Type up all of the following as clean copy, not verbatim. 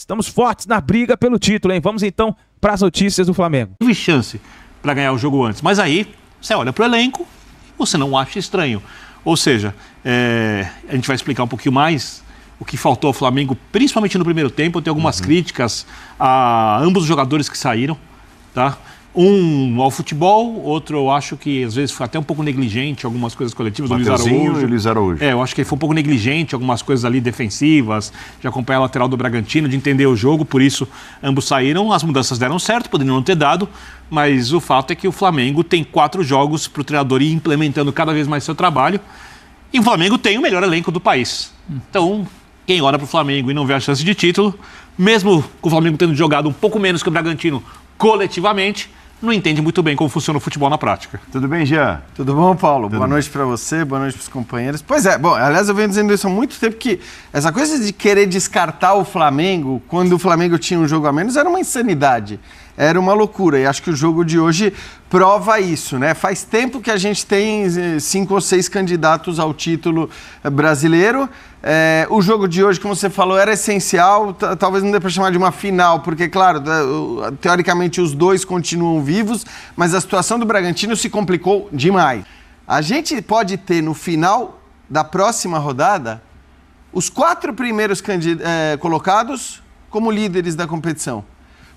Estamos fortes na briga pelo título, hein? Vamos então para as notícias do Flamengo. Teve chance para ganhar o jogo antes, mas aí você olha para o elenco, você não acha estranho. Ou seja, a gente vai explicar um pouquinho mais o que faltou ao Flamengo, principalmente no primeiro tempo. Eu tenho algumas críticas a ambos os jogadores que saíram, tá? Um ao futebol, outro eu acho que às vezes foi até um pouco negligente algumas coisas coletivas. O Luiz Araújo. Eu acho que ele foi um pouco negligente algumas coisas ali defensivas, de acompanhar a lateral do Bragantino, de entender o jogo, por isso ambos saíram. As mudanças deram certo, poderiam não ter dado, mas o fato é que o Flamengo tem 4 jogos para o treinador ir implementando cada vez mais seu trabalho, e o Flamengo tem o melhor elenco do país. Então, quem olha para o Flamengo e não vê a chance de título, mesmo com o Flamengo tendo jogado um pouco menos que o Bragantino coletivamente, não entende muito bem como funciona o futebol na prática. Tudo bem, Jean? Tudo bom, Paulo? Boa noite para você, boa noite para os companheiros. Pois é, bom, aliás, eu venho dizendo isso há muito tempo, que essa coisa de querer descartar o Flamengo quando o Flamengo tinha um jogo a menos era uma insanidade, era uma loucura, e acho que o jogo de hoje prova isso, né? Faz tempo que a gente tem 5 ou 6 candidatos ao título brasileiro. O jogo de hoje, como você falou, era essencial, talvez não dê para chamar de uma final, porque, claro, teoricamente os dois continuam vivos, mas a situação do Bragantino se complicou demais. A gente pode ter no final da próxima rodada os 4 primeiros colocados como líderes da competição.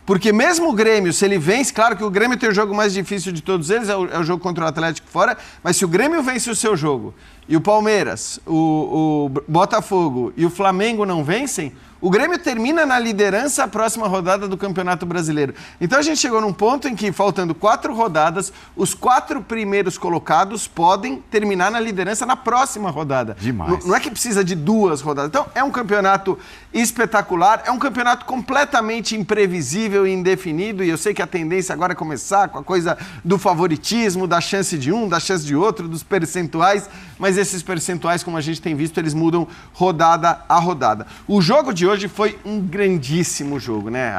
Porque mesmo o Grêmio, se ele vence, claro que o Grêmio tem o jogo mais difícil de todos eles, é o jogo contra o Atlético fora, mas se o Grêmio vence o seu jogo e o Palmeiras, o Botafogo e o Flamengo não vencem, o Grêmio termina na liderança a próxima rodada do Campeonato Brasileiro. Então a gente chegou num ponto em que, faltando 4 rodadas, os 4 primeiros colocados podem terminar na liderança na próxima rodada. Demais. Não é que precisa de 2 rodadas. Então é um campeonato espetacular, é um campeonato completamente imprevisível e indefinido, e eu sei que a tendência agora é começar com a coisa do favoritismo, da chance de um, da chance de outro, dos percentuais, mas esses percentuais, como a gente tem visto, eles mudam rodada a rodada. O jogo de hoje foi um grandíssimo jogo, né?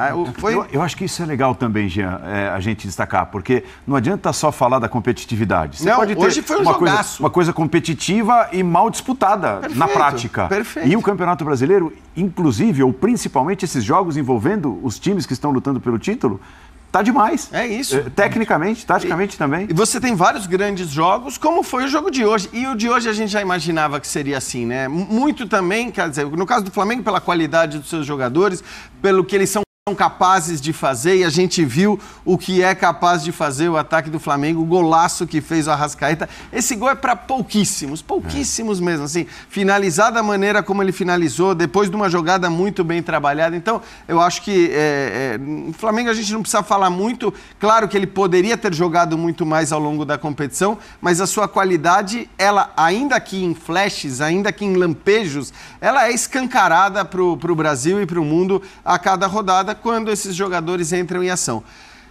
Eu acho que isso é legal também, Jean, a gente destacar, porque não adianta só falar da competitividade. Você pode ter hoje foi uma coisa competitiva e mal disputada na prática. Perfeito. E o Campeonato Brasileiro, inclusive, ou principalmente esses jogos envolvendo os times que estão lutando pelo título, tá demais. É isso. Tecnicamente, taticamente também. E você tem vários grandes jogos, como foi o jogo de hoje. E o de hoje a gente já imaginava que seria assim, né? Muito também, quer dizer, no caso do Flamengo, pela qualidade dos seus jogadores, pelo que eles são capazes de fazer, e a gente viu o que é capaz de fazer o ataque do Flamengo, o golaço que fez o Arrascaeta. Esse gol é para pouquíssimos mesmo, assim, finalizar da maneira como ele finalizou, depois de uma jogada muito bem trabalhada. Então, eu acho que o Flamengo a gente não precisa falar muito, claro que ele poderia ter jogado muito mais ao longo da competição, mas a sua qualidade, ela, ainda que em flashes, ainda que em lampejos, ela é escancarada para o Brasil e para o mundo a cada rodada, quando esses jogadores entram em ação.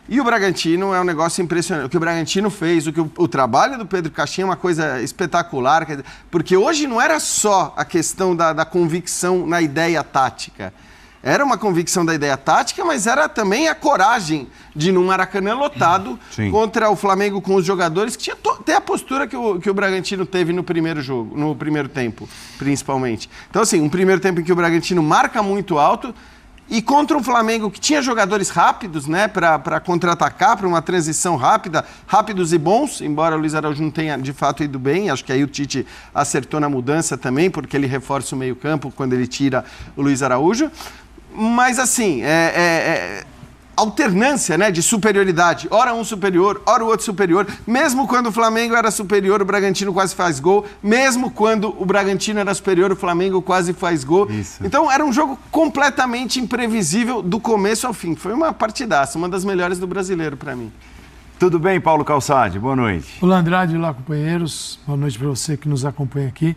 E o Bragantino é um negócio impressionante. O que o Bragantino fez, o trabalho do Pedro Caixinha é uma coisa espetacular, porque hoje não era só a questão da convicção na ideia tática. Era uma convicção da ideia tática, mas era também a coragem de, num Maracanã lotado, contra o Flamengo com os jogadores, que tinha até a postura que o Bragantino teve no primeiro jogo, no primeiro tempo, principalmente. Então, assim, um primeiro tempo em que o Bragantino marca muito alto, e contra um Flamengo que tinha jogadores rápidos, né, para contra-atacar, para uma transição rápida, rápidos e bons, embora o Luiz Araújo não tenha de fato ido bem, acho que aí o Tite acertou na mudança também, porque ele reforça o meio-campo quando ele tira o Luiz Araújo. Mas assim, alternância, né, de superioridade, ora um superior, ora o outro superior, mesmo quando o Flamengo era superior, o Bragantino quase faz gol, mesmo quando o Bragantino era superior, o Flamengo quase faz gol. Isso. Então era um jogo completamente imprevisível do começo ao fim. Foi uma partidaça, uma das melhores do brasileiro para mim. Tudo bem, Paulo Calçade? Boa noite. Olá, Andrade, olá, companheiros. Boa noite para você que nos acompanha aqui.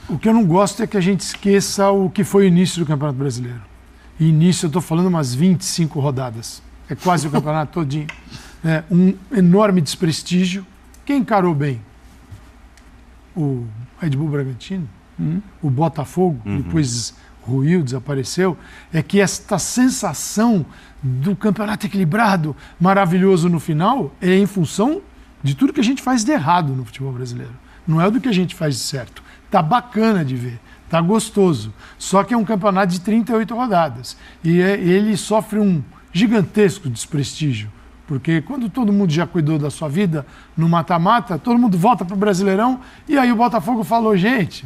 O que eu não gosto é que a gente esqueça o que foi o início do Campeonato Brasileiro. E início, eu estou falando umas 25 rodadas. É quase o campeonato todinho. Um enorme desprestígio. Quem encarou bem? O Red Bull Bragantino, o Botafogo, depois ruiu, desapareceu. É que esta sensação do campeonato equilibrado, maravilhoso no final, é em função de tudo que a gente faz de errado no futebol brasileiro. Não é do que a gente faz de certo. Tá bacana de ver. Tá gostoso. Só que é um campeonato de 38 rodadas. E ele sofre um gigantesco desprestígio. Porque quando todo mundo já cuidou da sua vida no mata-mata, todo mundo volta para o Brasileirão e aí o Botafogo falou, gente,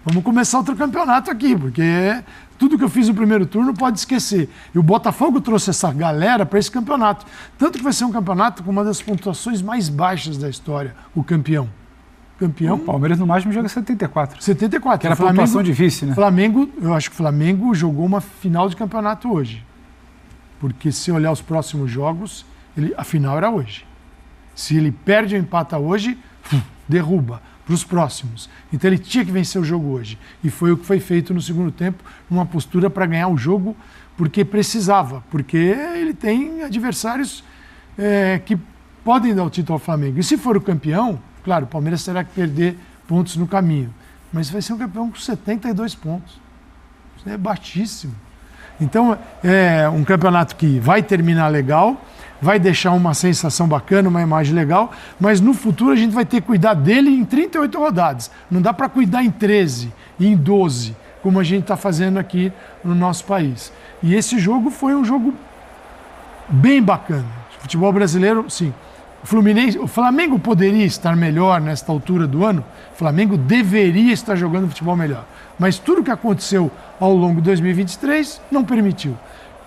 vamos começar outro campeonato aqui, porque tudo que eu fiz no primeiro turno pode esquecer. E o Botafogo trouxe essa galera para esse campeonato. Tanto que vai ser um campeonato com uma das pontuações mais baixas da história, o campeão. O Palmeiras no máximo joga 74. 74. Que era a pontuação difícil, né? Eu acho que o Flamengo jogou uma final de campeonato hoje. Porque se olhar os próximos jogos, a final era hoje. Se ele perde ou empata hoje, derruba para os próximos. Então ele tinha que vencer o jogo hoje. E foi o que foi feito no segundo tempo, numa postura para ganhar o jogo, porque precisava. Porque ele tem adversários que podem dar o título ao Flamengo. E se for o campeão, claro, o Palmeiras terá que perder pontos no caminho. Mas vai ser um campeão com 72 pontos. Isso é baixíssimo. Então, é um campeonato que vai terminar legal, vai deixar uma sensação bacana, uma imagem legal, mas no futuro a gente vai ter que cuidar dele em 38 rodadas. Não dá para cuidar em 13 e em 12, como a gente está fazendo aqui no nosso país. E esse jogo foi um jogo bem bacana. O futebol brasileiro, sim. O Flamengo poderia estar melhor nesta altura do ano? O Flamengo deveria estar jogando futebol melhor. Mas tudo que aconteceu ao longo de 2023 não permitiu.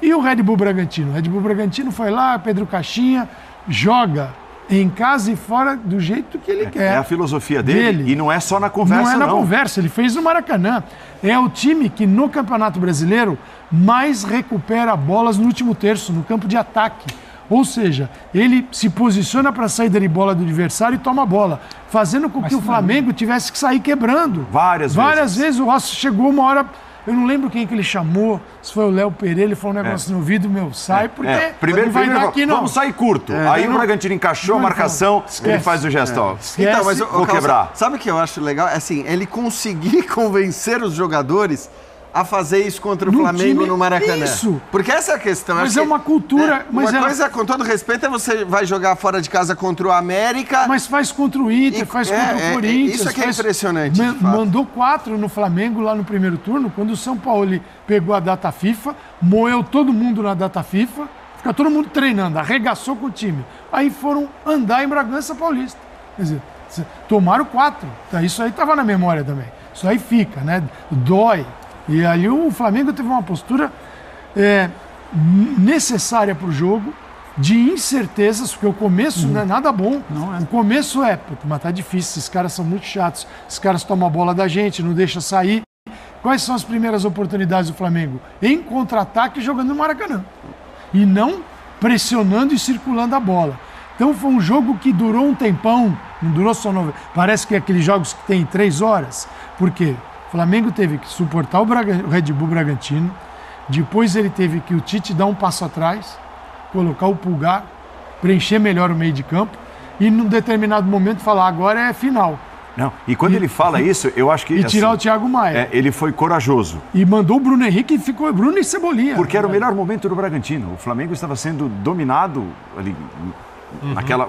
E o Red Bull Bragantino? O Red Bull Bragantino foi lá, Pedro Caixinha, joga em casa e fora do jeito que ele quer. É a filosofia dele. E não é só na conversa, não. Não é na conversa, ele fez no Maracanã. É o time que no Campeonato Brasileiro mais recupera bolas no último terço, no campo de ataque. Ou seja, ele se posiciona para a saída de bola do adversário e toma a bola, fazendo com que o Flamengo tivesse que sair quebrando. Várias vezes o Rossi chegou uma hora, eu não lembro quem que ele chamou, se foi o Léo Pereira, ele falou um negócio no ouvido, sai, porque primeiro, não vai dar aqui não. Vamos sair curto. Aí o Bragantino encaixou a marcação, ele faz o gesto, Então, mas vou quebrar. Sabe o que eu acho legal? É assim, ele conseguir convencer os jogadores a fazer isso contra o Flamengo no Maracanã. Isso. Porque essa é a questão. Mas é uma cultura... Uma coisa, com todo respeito, é você vai jogar fora de casa contra o América... Mas faz contra o Inter, faz contra o Corinthians... Isso aqui é impressionante, Mandou 4 no Flamengo lá no primeiro turno, quando o São Paulo pegou a data FIFA, moeu todo mundo na data FIFA, fica todo mundo treinando, arregaçou com o time. Aí foram andar em Bragança Paulista. Quer dizer, tomaram 4. Isso aí estava na memória também. Isso aí fica, né? Dói. E aí o Flamengo teve uma postura necessária para o jogo, de incertezas, porque o começo não é nada bom. Não é. O começo mas tá difícil, esses caras são muito chatos, esses caras tomam a bola da gente, não deixam sair. Quais são as primeiras oportunidades do Flamengo? Em contra-ataque, jogando no Maracanã. E não pressionando e circulando a bola. Então foi um jogo que durou um tempão, não durou só 9. Parece que é aqueles jogos que tem 3 horas. Por quê? O Flamengo teve que suportar o Red Bull Bragantino, depois ele teve que o Tite dar um passo atrás, colocar o Pulgar, preencher melhor o meio de campo e num determinado momento falar, agora é final. Não, e quando ele fala isso, eu acho que... E tirar o Thiago Maia. Ele foi corajoso. E mandou o Bruno Henrique e ficou Bruno e Cebolinha. Porque era o melhor momento do Bragantino. O Flamengo estava sendo dominado ali...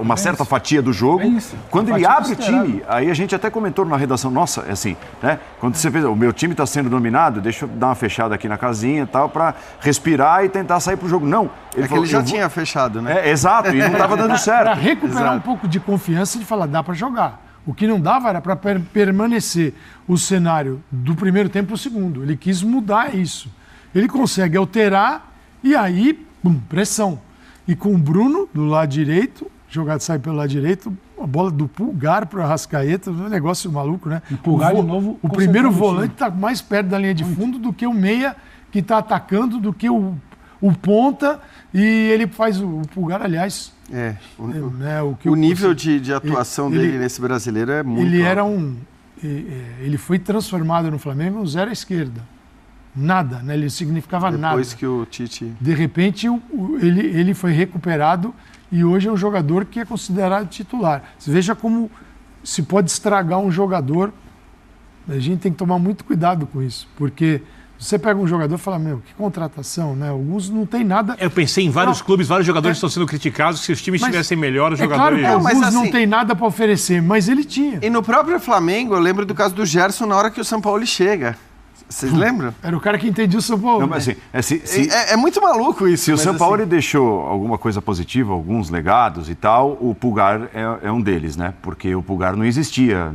uma certa fatia do jogo. Quando ele abre o time, aí a gente até comentou na redação, nossa, é assim, né? Quando você fez, o meu time está sendo dominado, deixa eu dar uma fechada aqui na casinha e tal, para respirar e tentar sair pro jogo. Não. Ele falou, ele já tinha fechado, né? Exato, e não estava dando certo. Para recuperar um pouco de confiança de falar, dá para jogar. O que não dava era para permanecer o cenário do primeiro tempo para o segundo. Ele quis mudar isso. Ele consegue alterar e aí, pressão. E com o Bruno do lado direito, jogado sai pelo lado direito, a bola do Pulgar para o Arrascaeta, um negócio maluco, né? O Pulgar de novo. O primeiro volante está mais perto da linha de fundo do que o meia que está atacando, do que o ponta, e ele faz o Pulgar, aliás. O nível de atuação dele nesse brasileiro é muito alto. Ele foi transformado no Flamengo um zero à esquerda. Nada, né? Ele significava nada. Depois que o Tite... De repente, ele foi recuperado e hoje é um jogador que é considerado titular. Você veja como se pode estragar um jogador. A gente tem que tomar muito cuidado com isso, porque você pega um jogador e fala, que contratação, né? Alguns não tem nada... Eu pensei em vários clubes, vários jogadores estão sendo criticados, se os times estivessem melhor, os jogadores... Claro que alguns não tem nada para oferecer, mas ele tinha. E no próprio Flamengo, eu lembro do caso do Gerson na hora que o São Paulo chega. Vocês lembram? Era o cara que entendia o São Paulo. Não, mas assim, É muito maluco isso. se o mas São Paulo assim, deixou alguma coisa positiva, alguns legados e tal, o Pulgar é um deles, né? Porque o Pulgar não existia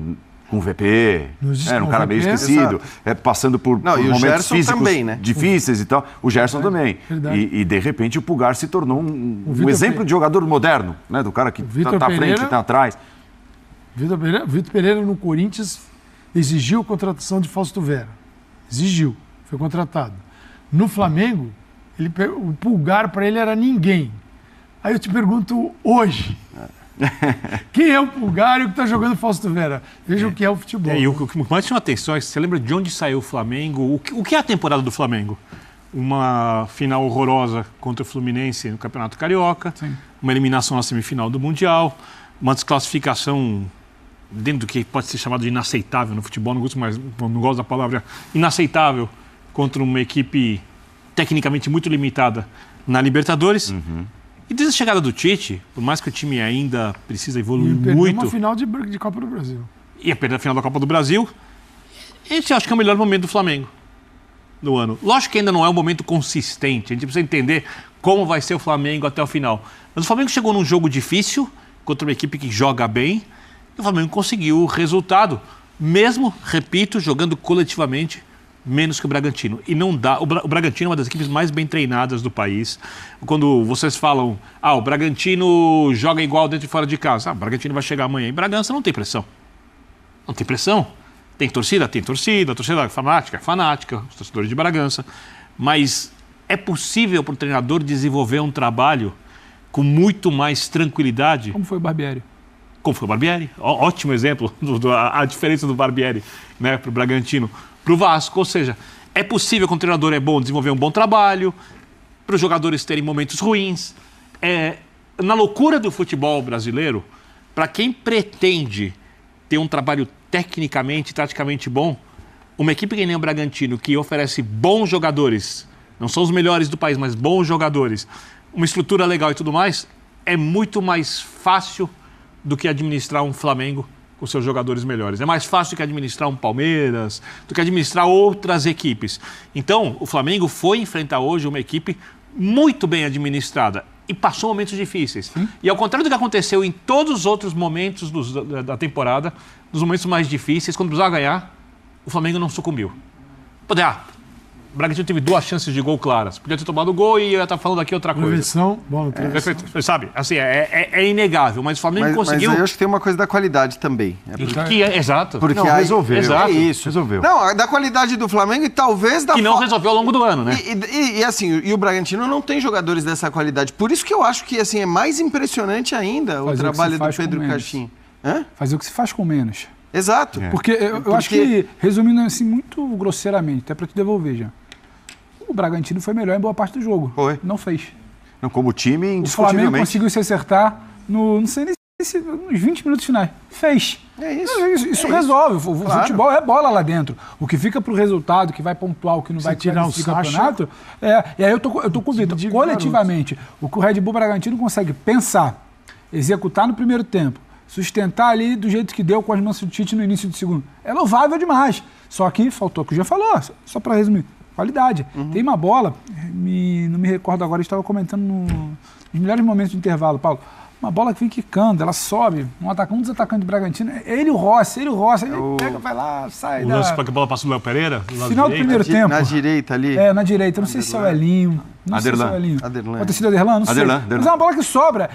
com o VP, Não existia era um com cara o meio VP, esquecido, passando por Não, e o momentos Gerson físicos também, né? difíceis e tal. O Gerson também. verdade. E de repente o Pulgar se tornou um Vitor exemplo Pereira. de jogador moderno, né? Do cara que Vitor tá à frente, Pereira. que tá atrás. Vitor Pereira no Corinthians exigiu a contratação de Fausto Vera. Exigiu. Foi contratado. No Flamengo, o Pulgar para ele era ninguém. Aí eu te pergunto hoje, quem é o Pulgar e o que está jogando Fausto Vera? Veja o que é o futebol. E o que mais chama atenção é que você lembra de onde saiu o Flamengo? O que é a temporada do Flamengo? Uma final horrorosa contra o Fluminense no Campeonato Carioca, uma eliminação na semifinal do Mundial, uma desclassificação dentro do que pode ser chamado de inaceitável no futebol, não gosto da palavra inaceitável, contra uma equipe tecnicamente muito limitada na Libertadores. E desde a chegada do Tite, por mais que o time ainda precisa evoluir Perdeu muito, uma final de Copa do Brasil. ia perder a final da Copa do Brasil, esse eu acho que é o melhor momento do Flamengo do ano. Lógico que ainda não é um momento consistente, a gente precisa entender como vai ser o Flamengo até o final. Mas o Flamengo chegou num jogo difícil, contra uma equipe que joga bem, e o Flamengo conseguiu o resultado, mesmo, repito, jogando coletivamente menos que o Bragantino. E não dá. O Bragantino é uma das equipes mais bem treinadas do país. Quando vocês falam, o Bragantino joga igual dentro e fora de casa. O Bragantino vai chegar amanhã em Bragança, não tem pressão. Não tem pressão. Tem torcida? Tem torcida. A torcida é fanática, os torcedores de Bragança. Mas é possível para o treinador desenvolver um trabalho com muito mais tranquilidade. Como foi o Barbieri? Como foi o Barbieri. Ótimo exemplo, a diferença do Barbieri, né, para o Bragantino. Para o Vasco, ou seja, é possível que um treinador é bom desenvolver um bom trabalho, para os jogadores terem momentos ruins. Na loucura do futebol brasileiro, para quem pretende ter um trabalho tecnicamente, taticamente bom, uma equipe que nem o Bragantino, que oferece bons jogadores, não são os melhores do país, mas bons jogadores, uma estrutura legal e tudo mais, é muito mais fácil do que administrar um Flamengo com seus jogadores melhores. É mais fácil do que administrar um Palmeiras, do que administrar outras equipes. Então, o Flamengo foi enfrentar hoje uma equipe muito bem administrada e passou momentos difíceis. E ao contrário do que aconteceu em todos os outros momentos da temporada, nos momentos mais difíceis, quando precisava ganhar, o Flamengo não sucumbiu. O Bragantino teve 2 chances de gol claras. Podia ter tomado o gol e eu ia estar falando aqui outra coisa. Prevenção, bola Sabe, assim, é inegável, mas o Flamengo conseguiu... Mas eu acho que tem uma coisa da qualidade também. Exato. Porque aí, resolveu. Exato. É isso. Resolveu. Não, da qualidade do Flamengo e talvez da... Que não resolveu ao longo do ano, né? E assim, o Bragantino não tem jogadores dessa qualidade. Por isso que eu acho que assim, é mais impressionante ainda o trabalho do Pedro Caixinha. Fazer o que se faz com menos. Exato. Porque eu acho que, resumindo assim muito grosseiramente, até para te devolver já, o Bragantino foi melhor em boa parte do jogo. Foi. Não fez. Não, como time, O Flamengo indiscutivelmente. conseguiu se acertar não sei nem nos 20 minutos finais. Fez. É isso. Isso resolve. O futebol é bola lá dentro. O que fica pro resultado, que vai pontuar, o que não vai tirar o campeonato. E aí eu tô com o Vitor. Coletivamente, o que o Red Bull Bragantino consegue pensar, executar no primeiro tempo, sustentar ali do jeito que deu com as mãos do Tite no início do segundo. É louvável demais. Só que faltou o que o já falou, só para resumir. Qualidade. Tem uma bola, não me recordo agora, estava comentando nos melhores momentos do intervalo, Paulo. Uma bola que vem quicando, ela sobe, um dos atacantes do Bragantino, ele o Rossi, ele pega, vai lá, sai. O lance para que a bola passa do Léo Pereira? Final do primeiro tempo. Na direita ali. Na direita. Não sei se é o Elinho. Não sei se é o Elinho. Aderlan. Pode ter sido Aderlan, não sei. Mas é uma bola que sobra.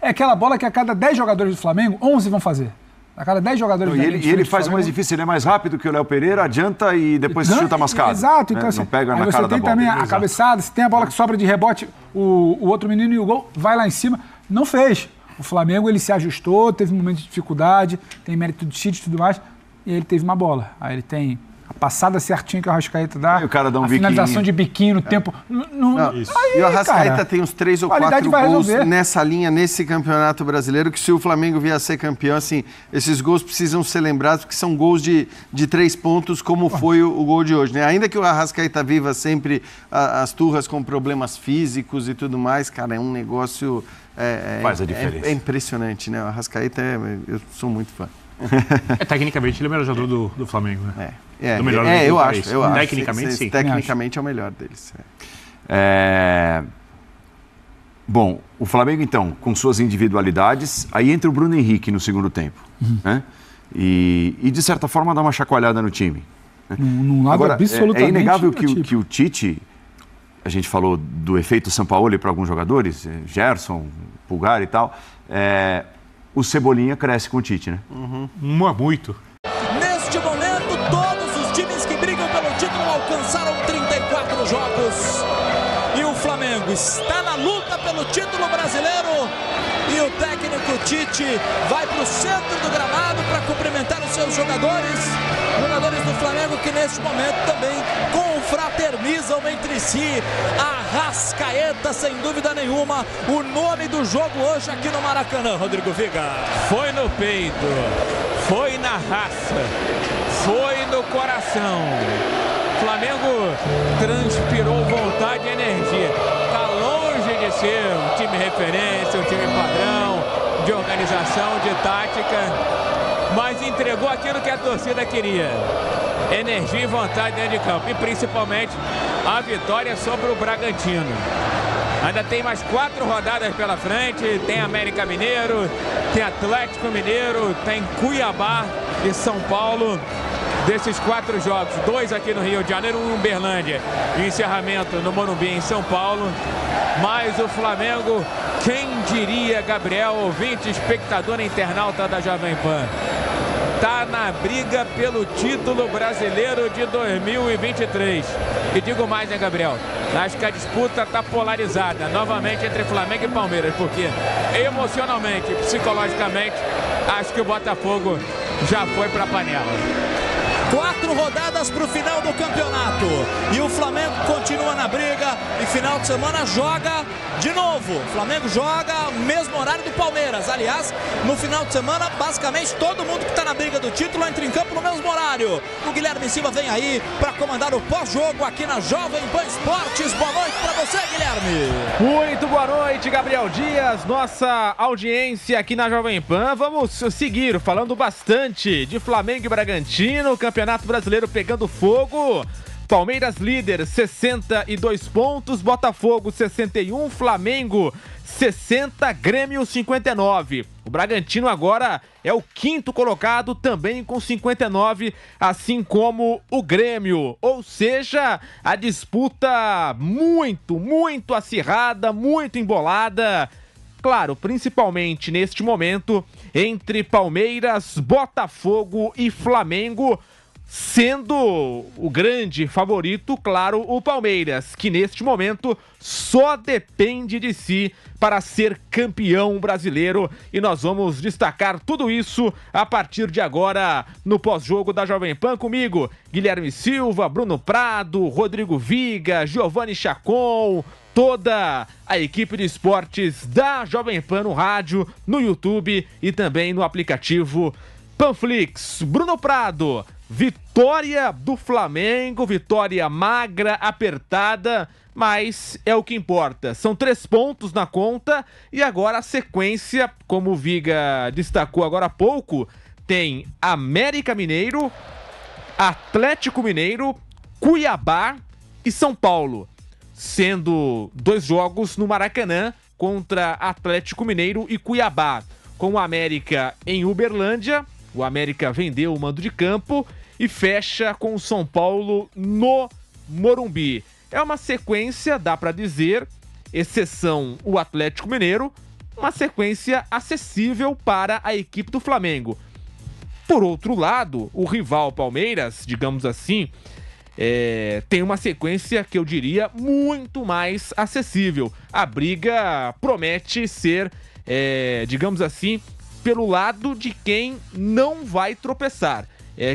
É aquela bola que a cada 10 jogadores do Flamengo, 11 vão fazer. A cada 10 jogadores E ele faz o mais difícil, ele é mais rápido que o Léo Pereira, adianta e depois chuta mascado. Exato, então assim, não pega na você cara da tem bola. também a cabeçada, se tem a bola que sobra de rebote, o outro menino e o gol, vai lá em cima. Não fez. O Flamengo, ele se ajustou, teve um momento de dificuldade, tem mérito de Tite e tudo mais, e ele teve uma bola. Aí ele tem a passada certinha que o Arrascaeta dá, E o cara dá um a finalização de biquinho no tempo. E o Arrascaeta tem uns 3 ou 4 gols nessa linha, nesse campeonato brasileiro, que se o Flamengo vier a ser campeão, assim, esses gols precisam ser lembrados, porque são gols de 3 pontos, como foi o gol de hoje, né? Ainda que o Arrascaeta viva sempre as turras com problemas físicos e tudo mais, cara, é um negócio... Faz a diferença. É impressionante, né? O Arrascaeta, eu sou muito fã. Tecnicamente, ele é o melhor jogador do Flamengo, né? Eu do acho. Tecnicamente, sim. Tecnicamente é o melhor deles. Bom, o Flamengo, então, com suas individualidades, aí entra o Bruno Henrique no segundo tempo, né? E, de certa forma, dá uma chacoalhada no time. Né? Num lado Agora, absolutamente é inegável que o Tite, a gente falou do efeito Sampaoli para alguns jogadores, Gerson, Pulgar e tal, o Cebolinha cresce com o Tite, né? Muito. Neste momento, todos os times que brigam pelo título alcançaram 34 jogos. E o Flamengo está na luta pelo título brasileiro. E o técnico Tite vai para o centro do gramado para cumprimentar os seus jogadores. Jogadores do Flamengo que neste momento também confraternizam entre si. Arrascaeta, sem dúvida nenhuma, o nome do jogo hoje aqui no Maracanã, Rodrigo Viga. Foi no peito, foi na raça, foi no coração. Flamengo transpirou vontade e energia. Está longe de ser um time referência, um time padrão, de organização, de tática, mas entregou aquilo que a torcida queria. Energia e vontade dentro de campo, e principalmente a vitória sobre o Bragantino. Ainda tem mais 4 rodadas pela frente, tem América Mineiro, tem Atlético Mineiro, tem Cuiabá e São Paulo. Desses 4 jogos, 2 aqui no Rio de Janeiro, 1 em Uberlândia e encerramento no Morumbi em São Paulo. Mas o Flamengo, quem diria, Gabriel, ouvinte, espectador internauta da Jovem Pan, está na briga pelo título brasileiro de 2023. E digo mais, né, Gabriel? Acho que a disputa está polarizada novamente entre Flamengo e Palmeiras, porque emocionalmente, psicologicamente, acho que o Botafogo já foi para a panela. 4 rodadas para o final do campeonato. E o Flamengo continua na briga. E final de semana joga de novo. O Flamengo joga mesmo horário do Palmeiras. Aliás, no final de semana, basicamente todo mundo que está na briga do título entra em campo no mesmo horário. O Guilherme Silva vem aí para comandar o pós-jogo aqui na Jovem Pan Esportes. Boa noite para você, Guilherme. Muito boa noite, Gabriel Dias. Nossa audiência aqui na Jovem Pan. Vamos seguir falando bastante de Flamengo e Bragantino. Campeonato Brasileiro pegando fogo. Palmeiras líder, 62 pontos. Botafogo, 61. Flamengo, 60. Grêmio, 59. O Bragantino agora é o 5º colocado, também com 59, assim como o Grêmio. Ou seja, a disputa muito acirrada, muito embolada. Claro, principalmente neste momento, entre Palmeiras, Botafogo e Flamengo, sendo o grande favorito, claro, o Palmeiras, que neste momento só depende de si para ser campeão brasileiro. E nós vamos destacar tudo isso a partir de agora no pós-jogo da Jovem Pan. Comigo, Guilherme Silva, Bruno Prado, Rodrigo Viga, Giovanni Chacon, toda a equipe de esportes da Jovem Pan no rádio, no YouTube e também no aplicativo Panflix. Bruno Prado, vitória do Flamengo, vitória magra, apertada, mas é o que importa. São 3 pontos na conta e agora a sequência, como o Viga destacou agora há pouco, tem América Mineiro, Atlético Mineiro, Cuiabá e São Paulo, sendo 2 jogos no Maracanã contra Atlético Mineiro e Cuiabá, com o América em Uberlândia. O América vendeu o mando de campo e fecha com o São Paulo no Morumbi. É uma sequência, dá para dizer, exceção o Atlético Mineiro, uma sequência acessível para a equipe do Flamengo. Por outro lado, o rival Palmeiras, digamos assim, tem uma sequência que eu diria muito mais acessível. A briga promete ser, digamos assim, pelo lado de quem não vai tropeçar.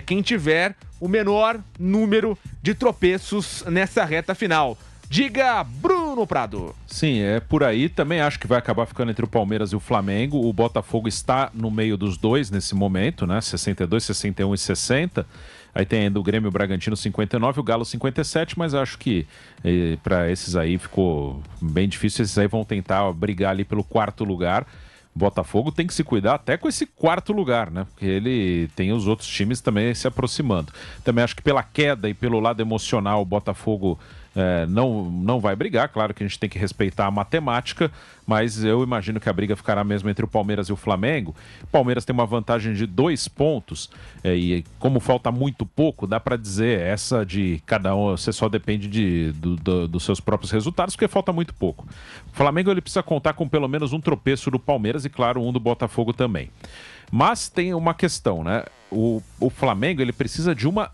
Quem tiver o menor número de tropeços nessa reta final. Diga, Bruno Prado. Sim, é por aí. Também acho que vai acabar ficando entre o Palmeiras e o Flamengo. O Botafogo está no meio dos dois nesse momento, né? 62, 61 e 60. Aí tem ainda o Grêmio e o Bragantino 59, o Galo 57, mas acho que para esses aí ficou bem difícil. Esses aí vão tentar brigar ali pelo 4º lugar. Botafogo tem que se cuidar até com esse quarto lugar, né? Porque ele tem os outros times também se aproximando. Também acho que pela queda e pelo lado emocional, o Botafogo não vai brigar. Claro que a gente tem que respeitar a matemática, mas eu imagino que a briga ficará mesmo entre o Palmeiras e o Flamengo. O Palmeiras tem uma vantagem de 2 pontos, e como falta muito pouco, dá para dizer essa de cada um, você só depende dos seus próprios resultados, porque falta muito pouco. O Flamengo ele precisa contar com pelo menos um tropeço do Palmeiras e, claro, um do Botafogo também. Mas tem uma questão, né? O Flamengo, ele precisa de uma...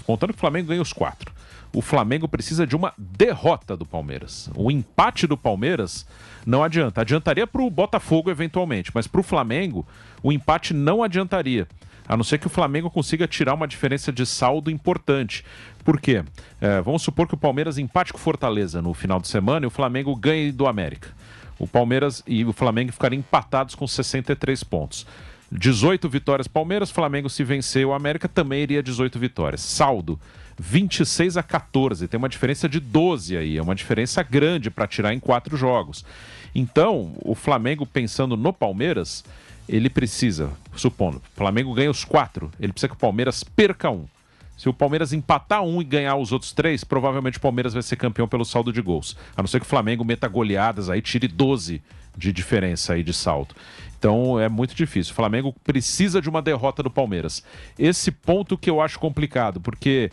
Contando que o Flamengo ganha os 4. O Flamengo precisa de uma derrota do Palmeiras. O empate do Palmeiras não adianta. Adiantaria para o Botafogo, eventualmente. Mas para o Flamengo, o empate não adiantaria. A não ser que o Flamengo consiga tirar uma diferença de saldo importante. Por quê? Vamos supor que o Palmeiras empate com o Fortaleza no final de semana e o Flamengo ganhe do América. O Palmeiras e o Flamengo ficariam empatados com 63 pontos. 18 vitórias Palmeiras, Flamengo se vencer o América também iria 18 vitórias. Saldo 26-14, tem uma diferença de 12 aí, é uma diferença grande para tirar em 4 jogos. Então, o Flamengo pensando no Palmeiras, ele precisa, supondo, o Flamengo ganha os 4, ele precisa que o Palmeiras perca 1. Se o Palmeiras empatar 1 e ganhar os outros 3, provavelmente o Palmeiras vai ser campeão pelo saldo de gols. A não ser que o Flamengo meta goleadas aí, tire 12 de diferença aí de saldo. Então é muito difícil. O Flamengo precisa de uma derrota do Palmeiras. Esse ponto que eu acho complicado, porque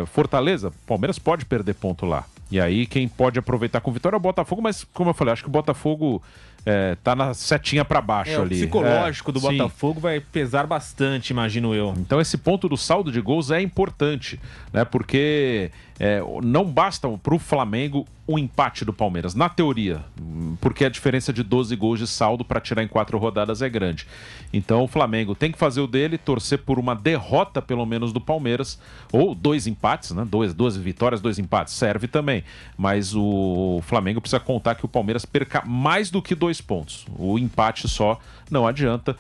Fortaleza, Palmeiras pode perder ponto lá. E aí quem pode aproveitar com vitória é o Botafogo, mas como eu falei, acho que o Botafogo tá na setinha para baixo ali. O psicológico do Botafogo vai pesar bastante, imagino eu. Então esse ponto do saldo de gols é importante, né? Porque não basta para o Flamengo um empate do Palmeiras, na teoria, porque a diferença de 12 gols de saldo para tirar em 4 rodadas é grande. Então o Flamengo tem que fazer o dele, torcer por uma derrota pelo menos do Palmeiras, ou 2 empates, né? 2 vitórias, 2 empates, serve também. Mas o Flamengo precisa contar que o Palmeiras perca mais do que 2 pontos. O empate só não adianta.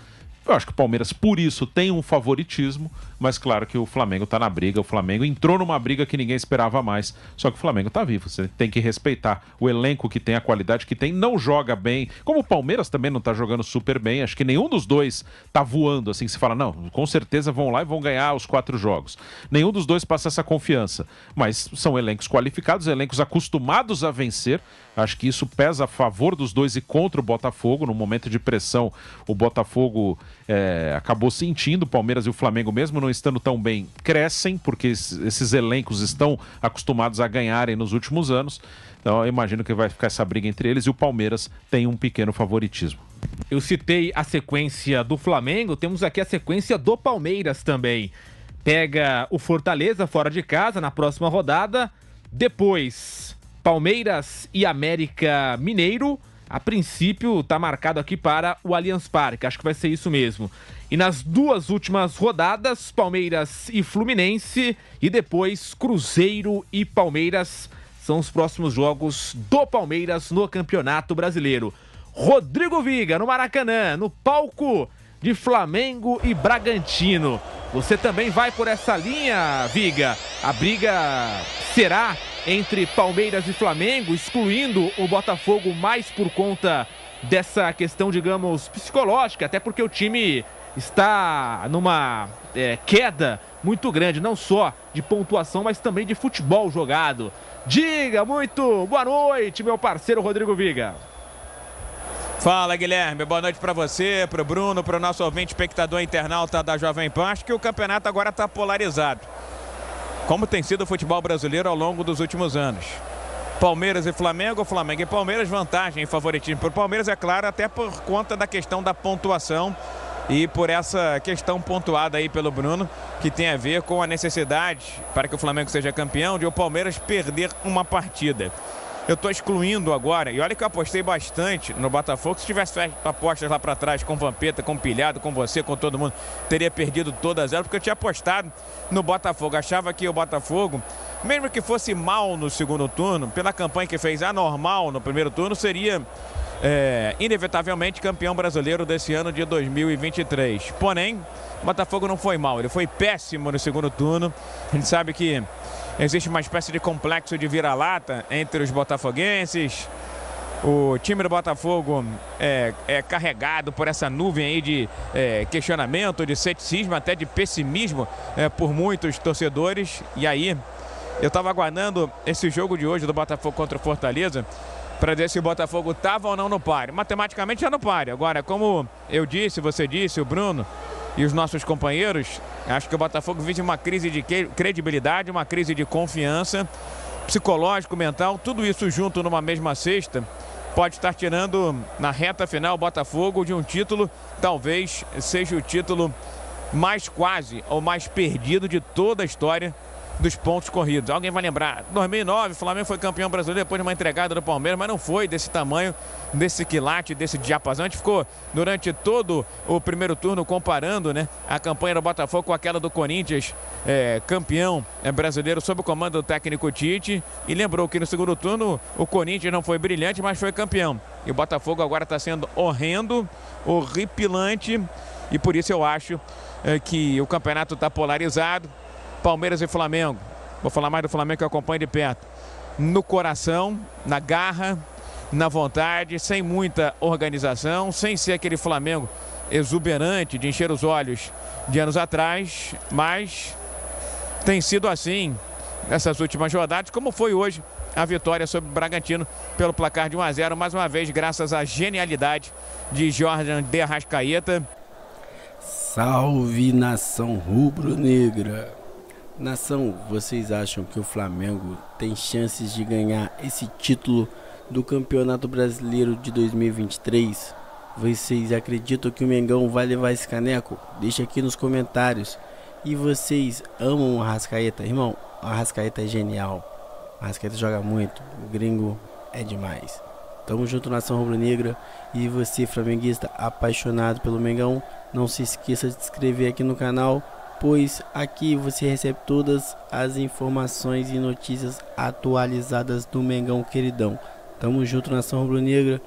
Eu acho que o Palmeiras, por isso, tem um favoritismo, mas claro que o Flamengo tá na briga. O Flamengo entrou numa briga que ninguém esperava mais, só que o Flamengo tá vivo. Você tem que respeitar o elenco que tem, a qualidade que tem, não joga bem. Como o Palmeiras também não tá jogando super bem, acho que nenhum dos dois tá voando, assim, se fala, não, com certeza vão lá e vão ganhar os 4 jogos. Nenhum dos dois passa essa confiança, mas são elencos qualificados, elencos acostumados a vencer. Acho que isso pesa a favor dos dois e contra o Botafogo. No momento de pressão, o Botafogo acabou sentindo. O Palmeiras e o Flamengo, mesmo não estando tão bem, crescem, porque esses elencos estão acostumados a ganharem nos últimos anos. Então eu imagino que vai ficar essa briga entre eles e o Palmeiras tem um pequeno favoritismo. Eu citei a sequência do Flamengo, temos aqui a sequência do Palmeiras também. Pega o Fortaleza fora de casa na próxima rodada, depois Palmeiras e América Mineiro. A princípio está marcado aqui para o Allianz Parque, acho que vai ser isso mesmo. E nas 2 últimas rodadas, Palmeiras e Fluminense, e depois Cruzeiro e Palmeiras. São os próximos jogos do Palmeiras no Campeonato Brasileiro. Rodrigo Viga, no Maracanã, no palco de Flamengo e Bragantino. Você também vai por essa linha, Viga? A briga será entre Palmeiras e Flamengo, excluindo o Botafogo mais por conta dessa questão, digamos, psicológica, até porque o time está numa queda muito grande, não só de pontuação, mas também de futebol jogado. Diga muito boa noite, meu parceiro Rodrigo Viga. Fala, Guilherme, boa noite para você, para o Bruno, para o nosso ouvinte espectador internauta da Jovem Pan. Acho que o campeonato agora está polarizado, como tem sido o futebol brasileiro ao longo dos últimos anos. Palmeiras e Flamengo, Flamengo e Palmeiras, vantagem e favoritismo para o Palmeiras, é claro, até por conta da questão da pontuação e por essa questão pontuada aí pelo Bruno, que tem a ver com a necessidade, para que o Flamengo seja campeão, de o Palmeiras perder uma partida. Eu estou excluindo agora, e olha que eu apostei bastante no Botafogo. Se tivesse feito apostas lá para trás com o Vampeta, com o Pilhado, com você, com todo mundo, teria perdido todas elas, porque eu tinha apostado no Botafogo. Achava que o Botafogo, mesmo que fosse mal no segundo turno, pela campanha que fez anormal no primeiro turno, seria inevitavelmente campeão brasileiro desse ano de 2023. Porém, o Botafogo não foi mal, ele foi péssimo no segundo turno. A gente sabe que existe uma espécie de complexo de vira-lata entre os botafoguenses. O time do Botafogo é carregado por essa nuvem aí de questionamento, de ceticismo, até de pessimismo por muitos torcedores. E aí, eu estava aguardando esse jogo de hoje do Botafogo contra o Fortaleza para ver se o Botafogo estava ou não no páreo. Matematicamente já no páreo. Agora, como eu disse, você disse, o Bruno e os nossos companheiros, acho que o Botafogo vive uma crise de credibilidade, uma crise de confiança, psicológico, mental, tudo isso junto numa mesma cesta pode estar tirando na reta final o Botafogo de um título, talvez seja o título mais quase ou mais perdido de toda a história dos pontos corridos. Alguém vai lembrar, 2009 o Flamengo foi campeão brasileiro depois de uma entregada do Palmeiras, mas não foi desse tamanho, desse quilate, desse diapasão. A gente ficou durante todo o primeiro turno comparando, né, a campanha do Botafogo com aquela do Corinthians, campeão brasileiro sob o comando do técnico Tite, e lembrou que no segundo turno o Corinthians não foi brilhante, mas foi campeão. E o Botafogo agora está sendo horrendo, horripilante, e por isso eu acho que o campeonato está polarizado. Palmeiras e Flamengo, vou falar mais do Flamengo que eu acompanho de perto, no coração, na garra, na vontade, sem muita organização, sem ser aquele Flamengo exuberante de encher os olhos de anos atrás, mas tem sido assim nessas últimas rodadas, como foi hoje a vitória sobre o Bragantino pelo placar de 1-0, mais uma vez graças à genialidade de Jorge de Arrascaeta. Salve, nação rubro-negra! Nação, vocês acham que o Flamengo tem chances de ganhar esse título do Campeonato Brasileiro de 2023? Vocês acreditam que o Mengão vai levar esse caneco? Deixa aqui nos comentários. E vocês amam o Arrascaeta? Irmão, o Arrascaeta é genial. O Arrascaeta joga muito. O gringo é demais. Tamo junto, nação rubro-negra. E você, flamenguista apaixonado pelo Mengão, não se esqueça de se inscrever aqui no canal, pois aqui você recebe todas as informações e notícias atualizadas do Mengão queridão. Tamo junto, nação rubro-negra.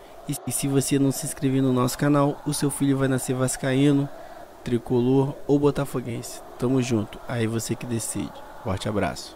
E se você não se inscrever no nosso canal, o seu filho vai nascer vascaíno, tricolor ou botafoguense. Tamo junto, aí você que decide. Forte abraço.